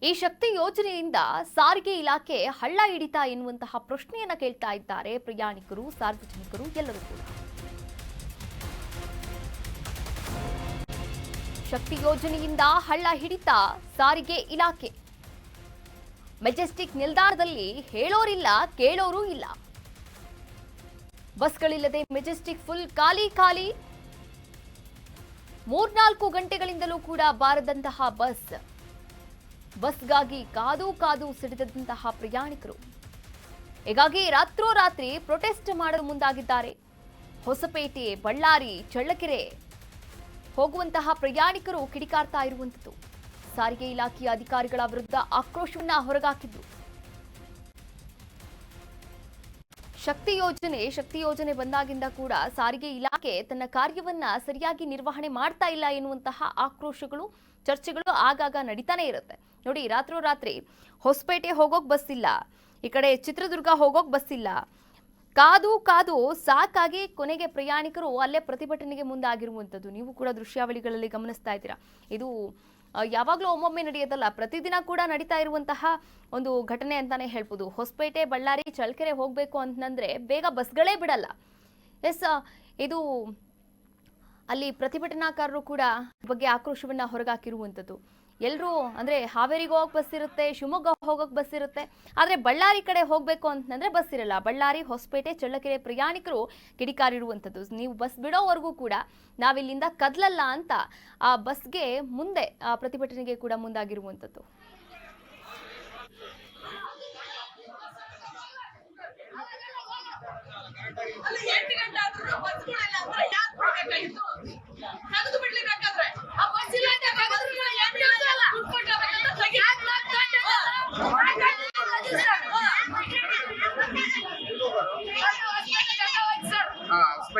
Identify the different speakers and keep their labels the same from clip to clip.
Speaker 1: ಈ ಶಕ್ತಿ ಯೋಜನೆಯಿಂದ ಸಾರಿಗೆ ಇಲಾಖೆ ಹಳ್ಳ ಹಿಡಿತಾ ಎನ್ನುವಂತಹ ಪ್ರಶ್ನೆಯನ್ನ ಕೇಳ್ತಾ ಇದ್ದಾರೆ ಪ್ರಯಾಣಿಕರು, ಸಾರ್ವಜನಿಕರು ಎಲ್ಲರೂ ಕೂಡ. ಶಕ್ತಿ ಯೋಜನೆಯಿಂದ ಹಳ್ಳ ಹಿಡಿತಾ ಸಾರಿಗೆ ಇಲಾಖೆ. ಮೆಜೆಸ್ಟಿಕ್ ನಿಲ್ದಾಣದಲ್ಲಿ ಹೇಳೋರಿಲ್ಲ, ಕೇಳೋರು ಇಲ್ಲ. ಬಸ್ಗಳಿಲ್ಲದೆ ಮೆಜೆಸ್ಟಿಕ್ ಫುಲ್ ಖಾಲಿ ಖಾಲಿ. 3-4 ಗಂಟೆಗಳಿಂದಲೂ ಕೂಡ ಬಾರದಂತಹ ಬಸ್ಗಾಗಿ ಕಾದು ಕಾದು ಸಿಡಿದಂತಹ ಪ್ರಯಾಣಿಕರು. ಹೀಗಾಗಿ ರಾತ್ರೋರಾತ್ರಿ ಪ್ರೊಟೆಸ್ಟ್ ಮಾಡಲು ಮುಂದಾಗಿದ್ದಾರೆ. ಹೊಸಪೇಟೆ, ಬಳ್ಳಾರಿ, ಚಳ್ಳಕೆರೆ ಹೋಗುವಂತಹ ಪ್ರಯಾಣಿಕರು ಕಿಡಿಕಾರ್ತಾ ಇರುವಂತದ್ದು. ಸಾರಿಗೆ ಇಲಾಖೆಯ ಅಧಿಕಾರಿಗಳ ವಿರುದ್ಧ ಆಕ್ರೋಶವನ್ನ ಹೊರಗಾಕಿದ್ರು. ಶಕ್ತಿ ಯೋಜನೆ ಬಂದಾಗಿಂದ ಕೂಡ ಸಾರಿಗೆ ಇಲಾಖೆ ತನ್ನ ಕಾರ್ಯವನ್ನ ಸರಿಯಾಗಿ ನಿರ್ವಹಣೆ ಮಾಡ್ತಾ ಇಲ್ಲ ಎನ್ನುವಂತಹ ಆಕ್ರೋಶಗಳು, ಚರ್ಚೆಗಳು ಆಗಾಗ ನಡೀತಾನೆ ಇರುತ್ತೆ. ನೋಡಿ, ರಾತ್ರೋರಾತ್ರಿ ಹೊಸಪೇಟೆ ಹೋಗೋಕ್ ಬಸ್ ಇಲ್ಲ, ಈ ಕಡೆ ಚಿತ್ರದುರ್ಗ ಹೋಗೋಕ್ ಬಸ್ ಇಲ್ಲ. ಕಾದು ಕಾದು ಸಾಕಾಗಿ ಕೊನೆಗೆ ಪ್ರಯಾಣಿಕರು ಅಲ್ಲೇ ಪ್ರತಿಭಟನೆಗೆ ಮುಂದಾಗಿರುವಂಥದ್ದು ನೀವು ಕೂಡ ದೃಶ್ಯಾವಳಿಗಳಲ್ಲಿ ಗಮನಿಸ್ತಾ ಇದ್ದೀರಾ. ಇದು ಯಾವಾಗಲೂ ಒಮ್ಮೊಮ್ಮೆ ನಡೆಯೋದಲ್ಲ, ಪ್ರತಿದಿನ ಕೂಡ ನಡೀತಾ ಇರುವಂತಹ ಒಂದು ಘಟನೆ ಅಂತಾನೆ ಹೇಳ್ಬೋದು. ಹೊಸಪೇಟೆ, ಬಳ್ಳಾರಿ, ಚಳ್ಳಕೆರೆ ಹೋಗಬೇಕು ಅಂತಂದ್ರೆ ಬೇಗ ಬಸ್ಗಳೇ ಬಿಡಲ್ಲ. ಇದು ಅಲ್ಲಿ ಪ್ರತಿಭಟನಾಕಾರರು ಕೂಡ ಬಗ್ಗೆ ಆಕ್ರೋಶವನ್ನ ಹೊರಗಾಕಿರುವಂಥದ್ದು. ಎಲ್ಲರೂ ಅಂದ್ರೆ ಹಾವೇರಿಗೆ ಹೋಗಕ್ ಬಸ್ ಇರುತ್ತೆ, ಶಿವಮೊಗ್ಗ ಹೋಗಕ್ ಬಸ್ ಇರುತ್ತೆ, ಆದ್ರೆ ಬಳ್ಳಾರಿ ಕಡೆ ಹೋಗ್ಬೇಕು ಅಂತಂದ್ರೆ ಬಸ್ ಇರಲ್ಲ. ಬಳ್ಳಾರಿ, ಹೊಸಪೇಟೆ, ಚಳ್ಳಕೆರೆ ಪ್ರಯಾಣಿಕರು ಕಿಡಿಕಾರಿರುವಂಥದ್ದು. ನೀವು ಬಸ್ ಬಿಡೋವರೆಗೂ ಕೂಡ ನಾವಿಲ್ಲಿಂದ ಕದಲಲ್ಲ ಅಂತ ಆ ಬಸ್ಗೆ ಮುಂದೆ ಪ್ರತಿಭಟನೆಗೆ ಕೂಡ ಮುಂದಾಗಿರುವಂಥದ್ದು.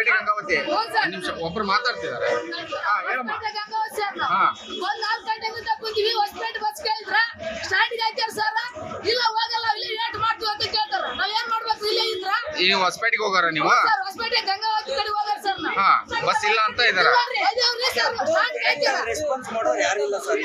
Speaker 2: ಗಂಗಾವತಿ ನಿಮಿಷ ಒಬ್ರು ಮಾತಾಡ್ತಿದ್ದಾರೆ. ಈಗ ಹೊಸಪೇಟೆಗೆ ಹೋಗಾರ ನೀವು? ಬಸ್ ಇಲ್ಲ ಅಂತ ಇದಾರ.
Speaker 3: ರೆಸ್ಪಾನ್ಸ್ ಮಾಡೋರು ಯಾರು ಇಲ್ಲ ಸರ್.